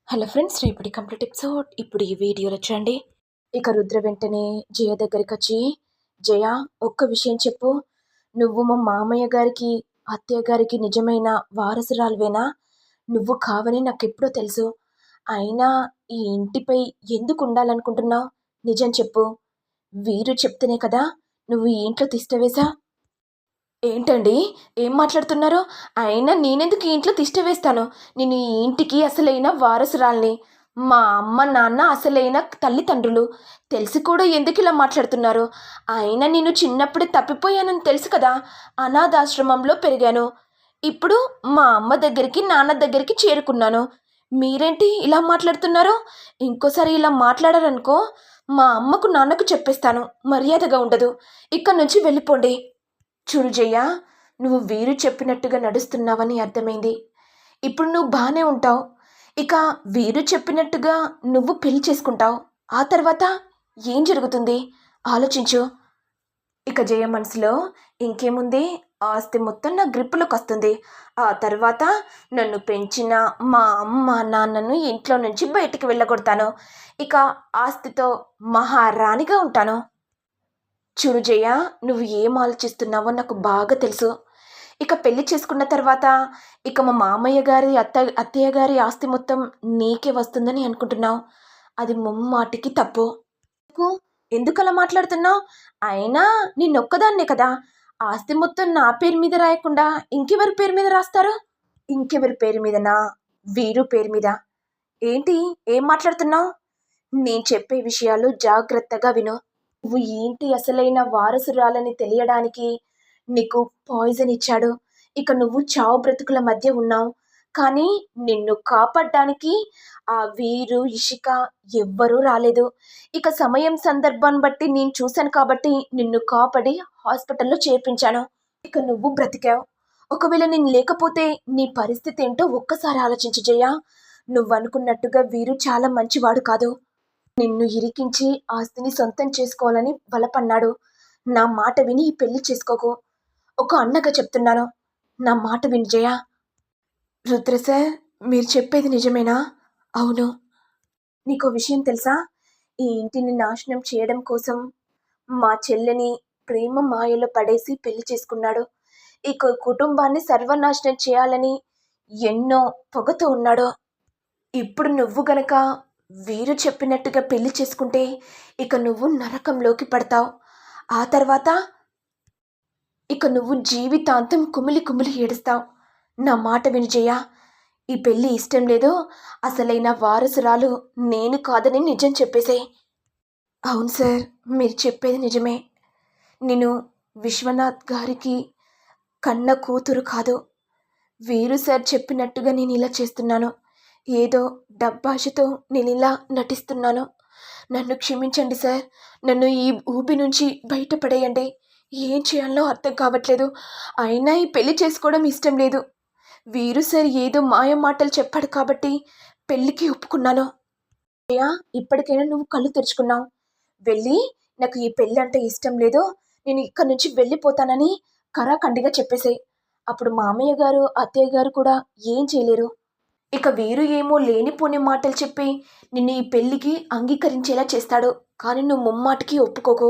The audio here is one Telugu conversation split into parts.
హలో ఫ్రెండ్స్, రేపటి కంప్లీట్ ఎపిసోడ్ ఇప్పుడు ఈ వీడియోలో చూడండి. ఇక రుద్ర వెంటనే జయ దగ్గరికి వచ్చి, జయ, ఒక్క విషయం చెప్పు, నువ్వు మా మామయ్య గారికి అత్తయ్య గారికి నిజమైన వారసురాలువేనా? నువ్వు కావని నాకెప్పుడో తెలుసు. అయినా ఈ ఇంటిపై ఎందుకు ఉండాలనుకుంటున్నావు? నిజం చెప్పు. వీరు చెప్తేనే కదా నువ్వు ఈ ఇంట్లో తిష్టవేశా. ఏంటండి? ఏం మాట్లాడుతున్నారు? అయినా నేనెందుకు ఈ ఇంట్లో తిష్ట వేస్తాను? నేను ఈ ఇంటికి అసలైన వారసురాల్ని. మా అమ్మ, నాన్న అసలైన తల్లిదండ్రులు. తెలిసి కూడా ఎందుకిలా మాట్లాడుతున్నారు? అయినా నేను చిన్నప్పుడే తప్పిపోయానని తెలుసు కదా! అనాథాశ్రమంలో పెరిగాను. ఇప్పుడు మా అమ్మ దగ్గరికి, నాన్న దగ్గరికి చేరుకున్నాను. మీరేంటి ఇలా మాట్లాడుతున్నారు? ఇంకోసారి ఇలా మాట్లాడారనుకో, మా అమ్మకు, నాన్నకు చెప్పేస్తాను. మర్యాదగా ఉండదు. ఇక్కడి నుంచి వెళ్ళిపోండి. చూడు జయ, నువ్వు వీరు చెప్పినట్టుగా నడుస్తున్నావని అర్థమైంది. ఇప్పుడు నువ్వు బాగానే ఉంటావు. ఇక వీరు చెప్పినట్టుగా నువ్వు పెళ్లి చేసుకుంటావు. ఆ తర్వాత ఏం జరుగుతుంది ఆలోచించు. ఇక జయ మనసులో ఇంకేముంది, ఆస్తి మొత్తం నా గ్రిప్పులోకి వస్తుంది. ఆ తర్వాత నన్ను పెంచిన మా అమ్మ నాన్నను ఇంట్లో నుంచి బయటికి వెళ్ళగొడతాను. ఇక ఆస్తితో మహారాణిగా ఉంటాను. చూడు జయ, నువ్వు ఏం ఆలోచిస్తున్నావో నాకు బాగా తెలుసు. ఇక పెళ్లి చేసుకున్న తర్వాత ఇక మా మామయ్య గారి అత్తయ్య గారి ఆస్తి మొత్తం నీకే వస్తుందని అనుకుంటున్నావు. అది ముమ్మాటికి తప్పు. ఎందుకు ఎందుకలా మాట్లాడుతున్నావు? అయినా నిన్నొక్కదాన్నే కదా. ఆస్తి మొత్తం నా పేరు మీద రాయకుండా ఇంకెవరి పేరు మీద రాస్తారు? ఇంకెవరి పేరు మీదనా? వీరు పేరు మీద. ఏంటి, ఏం మాట్లాడుతున్నావు? నేను చెప్పే విషయాలు జాగ్రత్తగా విను. నువ్వు ఏంటి అసలైన వారసురాలని తెలియడానికి నీకు పాయిజన్ ఇచ్చాడు. ఇక నువ్వు చావు బ్రతుకుల మధ్య ఉన్నావు. కానీ నిన్ను కాపాడడానికి ఆ వీరు, ఇషిక ఎవ్వరూ రాలేదు. ఇక సమయం సందర్భాన్ని బట్టి నేను చూశాను కాబట్టి నిన్ను కాపాడి హాస్పిటల్లో చేర్పించాను. ఇక నువ్వు బ్రతికావు. ఒకవేళ నేను లేకపోతే నీ పరిస్థితి ఏంటో ఒక్కసారి ఆలోచించు జయ. నువ్వు అనుకున్నట్టుగా వీరు చాలా మంచివాడు కాదు. నిన్ను ఇరికించి ఆస్తిని సొంతం చేసుకోవాలని బలపన్నాడు. నా మాట విని ఈ పెళ్లి చేసుకోకు. ఒక అన్నగా చెప్తున్నాను, నా మాట విని జయ. రుద్ర సార్, మీరు చెప్పేది నిజమేనా? అవును. నీకో విషయం తెలుసా? ఈ ఇంటిని నాశనం చేయడం కోసం మా చెల్లెని ప్రేమ మాయలో పడేసి పెళ్లి చేసుకున్నాడు. ఈ కుటుంబాన్ని సర్వనాశనం చేయాలని ఎన్నో పొగతో ఉన్నాడు. ఇప్పుడు నువ్వు గనక వీరు చెప్పినట్టుగా పెళ్లి చేసుకుంటే ఇక నువ్వు నరకంలోకి పడతావు. ఆ తర్వాత ఇక నువ్వు జీవితాంతం కుమిలి కుమిలి ఏడుస్తావు. నా మాట విని జయ, ఈ పెళ్ళి ఇష్టం లేదు. అసలైన వారసురాలు నేను కాదని నిజం చెప్పేసేయ్. అవును సార్, మీరు చెప్పేది నిజమే. నేను విశ్వనాథ్ గారికి కన్న కూతురు కాదు. వీరు సార్ చెప్పినట్టుగా నేను ఇలా చేస్తున్నాను. ఏదో డబ్బాషతో నేను ఇలా నటిస్తున్నాను. నన్ను క్షమించండి సార్. నన్ను ఈ ఊబి నుంచి బయటపడేయండి. ఏం చేయాలో అర్థం కావట్లేదు. అయినా ఈ పెళ్లి చేసుకోవడం ఇష్టం లేదు. వీరు సార్ ఏదో మాయ మాటలు చెప్పాడు కాబట్టి పెళ్ళికి ఒప్పుకున్నాను. అయ్యా, ఇప్పటికైనా నువ్వు కళ్ళు తెరుచుకున్నావు. వెళ్ళి, నాకు ఈ పెళ్ళి అంటే ఇష్టం లేదు, నేను ఇక్కడి నుంచి వెళ్ళిపోతానని కరాఖండిగా చెప్పేశాయి. అప్పుడు మామయ్య గారు, అత్తయ్య గారు కూడా ఏం చేయలేరు. ఇక వీరు ఏమో లేనిపోని మాటలు చెప్పి నిన్ను ఈ పెళ్ళికి అంగీకరించేలా చేస్తాడు. కానీ నువ్వు ముమ్మాటికి ఒప్పుకోకు.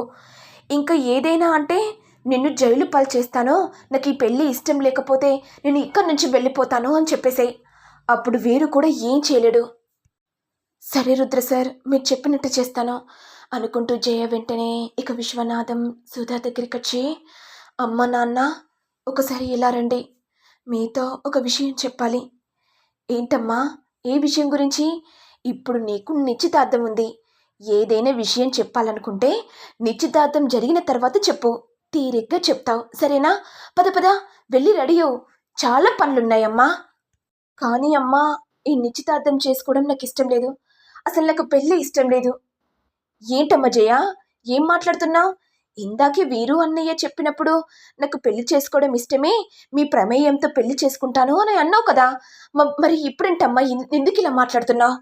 ఇంకా ఏదైనా అంటే నిన్ను జైలు పాలు చేస్తాను, నాకు ఈ పెళ్ళి ఇష్టం లేకపోతే నేను ఇక్కడి నుంచి వెళ్ళిపోతాను అని చెప్పేసాయి. అప్పుడు వీరు కూడా ఏం చేయలేడు. సరే రుద్ర సార్, మీరు చెప్పినట్టు చేస్తాను అనుకుంటూ జయ వెంటనే ఇక విశ్వనాథం సుధా దగ్గరికి వచ్చి, అమ్మ నాన్న, ఒకసారి ఇలా రండి, మీతో ఒక విషయం చెప్పాలి. ఏంటమ్మా, ఏ విషయం గురించి? ఇప్పుడు నీకు నిశ్చితార్థం ఉంది. ఏదైనా విషయం చెప్పాలనుకుంటే నిశ్చితార్థం జరిగిన తర్వాత చెప్పు. తీరిగ్గా చెప్తావు, సరేనా? పద పద, వెళ్ళి రెడీ అవ్వు. చాలా పనులున్నాయమ్మా. కానీ అమ్మా, ఈ నిశ్చితార్థం చేసుకోవడం నాకు ఇష్టం లేదు. అసలు నాకు పెళ్ళి ఇష్టం లేదు. ఏంటమ్మా జయ, ఏం మాట్లాడుతున్నావు? ఇందాకే వీరు అన్నయ్య చెప్పినప్పుడు నాకు పెళ్లి చేసుకోవడం ఇష్టమే, మీ ప్రమేయంతో పెళ్లి చేసుకుంటాను అని అన్నావు కదా. మరి ఇప్పుడేంటమ్మా ఎందుకు ఇలా మాట్లాడుతున్నావు?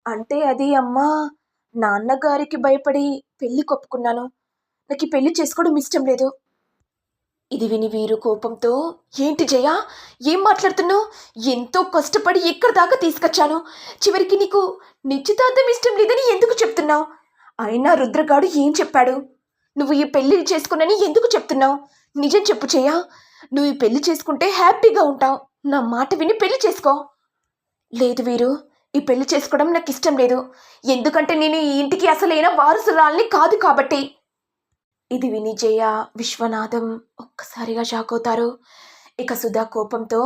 అంటే అది అమ్మా, నాన్నగారికి భయపడి పెళ్లి కొప్పుకున్నాను. నాకు ఈ పెళ్లి చేసుకోవడం ఇష్టం లేదు. ఇది విని వీరు కోపంతో, ఏంటి జయ, ఏం మాట్లాడుతున్నావు? ఎంతో కష్టపడి ఇక్కడ దాకా తీసుకొచ్చాను. చివరికి నీకు నిశ్చితార్థం ఇష్టం లేదని ఎందుకు చెప్తున్నావు? అయినా రుద్రగాడు ఏం చెప్పాడు? నువ్వు ఈ పెళ్లి చేసుకున్నని ఎందుకు చెప్తున్నావు? నిజం చెప్పు జయ. నువ్వు ఈ పెళ్లి చేసుకుంటే హ్యాపీగా ఉంటావు. నా మాట విని పెళ్లి చేసుకో. లేదు వీరు, ఈ పెళ్లి చేసుకోవడం నాకు ఇష్టం లేదు. ఎందుకంటే నేను ఈ ఇంటికి అసలైన వారసురాల్ని కాదు కాబట్టి. ఇది విని జయ, విశ్వనాథం ఒక్కసారిగా షాక్ అవుతారు. ఇక సుధా కోపంతో,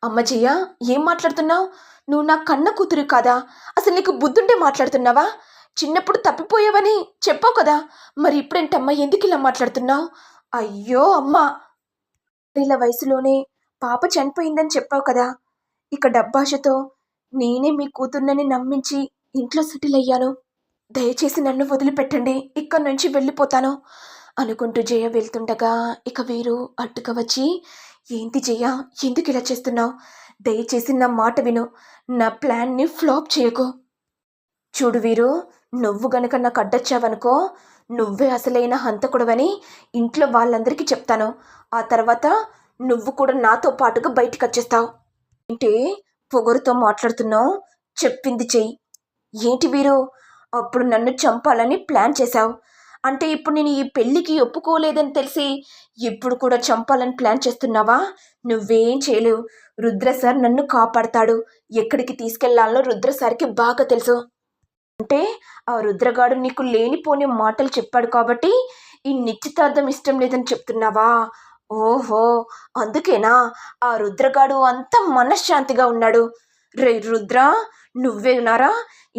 అమ్మ జయ, ఏం మాట్లాడుతున్నావు? నువ్వు నా కన్న కూతురు కాదా? అసలు నీకు బుద్ధుంటే మాట్లాడుతున్నావా? చిన్నప్పుడు తప్పిపోయావని చెప్పావు కదా, మరి ఇప్పుడేంటమ్మా ఎందుకు ఇలా మాట్లాడుతున్నావు? అయ్యో అమ్మా, ఇలా వయసులోనే పాప చనిపోయిందని చెప్పావు కదా. ఇక డబ్బాషతో నేనే మీ కూతుర్నని నమ్మించి ఇంట్లో సెటిల్ అయ్యాను. దయచేసి నన్ను వదిలిపెట్టండి, ఇక్కడి నుంచి వెళ్ళిపోతాను అనుకుంటూ జయ వెళ్తుండగా ఇక వీరు అడ్డుగా వచ్చి, ఏంటి జయ, ఎందుకు ఇలా చేస్తున్నావు? దయచేసి నా మాట విను, నా ప్లాన్ని ఫ్లాప్ చేయకు. చూడు వీరు, నువ్వు గనక నాకు అడ్డొచ్చావనుకో, నువ్వే అసలైన హంతకుడవని ఇంట్లో వాళ్ళందరికీ చెప్తాను. ఆ తర్వాత నువ్వు కూడా నాతో పాటుగా బయటికి వచ్చేస్తావు. ఏంటి పొగరుతో మాట్లాడుతున్నావు? చెప్పింది చెయ్యి. ఏంటి వీరు, అప్పుడు నన్ను చంపాలని ప్లాన్ చేశావు. అంటే ఇప్పుడు నేను ఈ పెళ్ళికి ఒప్పుకోలేదని తెలిసి ఇప్పుడు కూడా చంపాలని ప్లాన్ చేస్తున్నావా? నువ్వేం చేయలేవు. రుద్ర సార్ నన్ను కాపాడతాడు. ఎక్కడికి తీసుకెళ్లాలో రుద్ర సార్కి బాగా తెలుసు. అంటే ఆ రుద్రగాడు నీకు లేనిపోని మాటలు చెప్పాడు కాబట్టి ఈ నిశ్చితార్థం ఇష్టం లేదని చెప్తున్నావా? ఓహో, అందుకేనా ఆ రుద్రగాడు అంత మనశ్శాంతిగా ఉన్నాడు? రే రుద్ర, నువ్వేనారా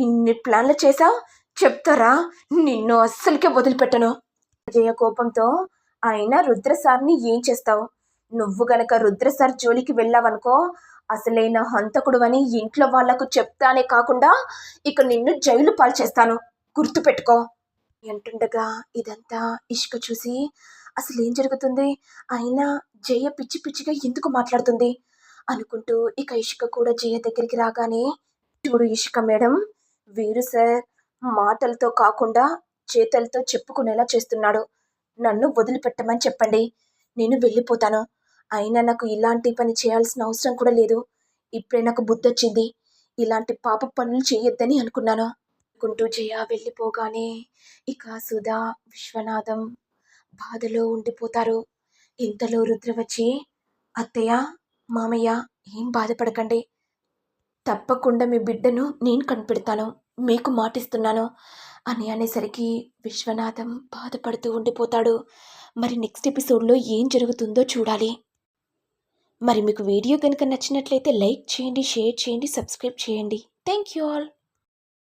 ఇన్ని ప్లాన్లు చేశావు? చెప్తారా, నిన్ను అస్సలకే వదిలిపెట్టను. జయ కోపంతో, అయినా రుద్ర సార్ని ఏం చేస్తావు? నువ్వు గనక రుద్ర సార్ జోలికి వెళ్ళావనుకో, అసలైన హంతకుడు అని ఇంట్లో వాళ్లకు చెప్తానే కాకుండా ఇక నిన్ను జైలు పాలు చేస్తాను, గుర్తుపెట్టుకో అంటుండగా ఇదంతా ఇష్క చూసి, అసలు ఏం జరుగుతుంది? అయినా జయ పిచ్చి పిచ్చిగా ఎందుకు మాట్లాడుతుంది అనుకుంటూ ఇక ఇష్క కూడా జయ దగ్గరికి రాగానే, చూడు ఇష్క మేడం, వీరు సార్ మాటలతో కాకుండా చేతలతో చెప్పుకునేలా చేస్తున్నాడు. నన్ను వదిలిపెట్టమని చెప్పండి, నేను వెళ్ళిపోతాను. అయినా నాకు ఇలాంటి పని చేయాల్సిన అవసరం కూడా లేదు. ఇప్పుడే నాకు బుద్ధొచ్చింది. ఇలాంటి పాప పనులు చేయొద్దని అనుకున్నాను అనుకుంటూ జయ వెళ్ళిపోగానే ఇక సుధా, విశ్వనాథం బాధలో ఉండిపోతారు. ఇంతలో రుద్ర వచ్చి, అత్తయ్య, మామయ్య, ఏం బాధపడకండి. తప్పకుండా మీ బిడ్డను నేను కనిపెడతాను, మీకు మాటిస్తున్నాను అని అనేసరికి విశ్వనాథం బాధపడుతూ ఉండిపోతాడు. మరి నెక్స్ట్ ఎపిసోడ్లో ఏం జరుగుతుందో చూడాలి. మరి మీకు వీడియో కనుక నచ్చినట్లయితే లైక్ చేయండి, షేర్ చేయండి, సబ్స్క్రైబ్ చేయండి. Thank you all.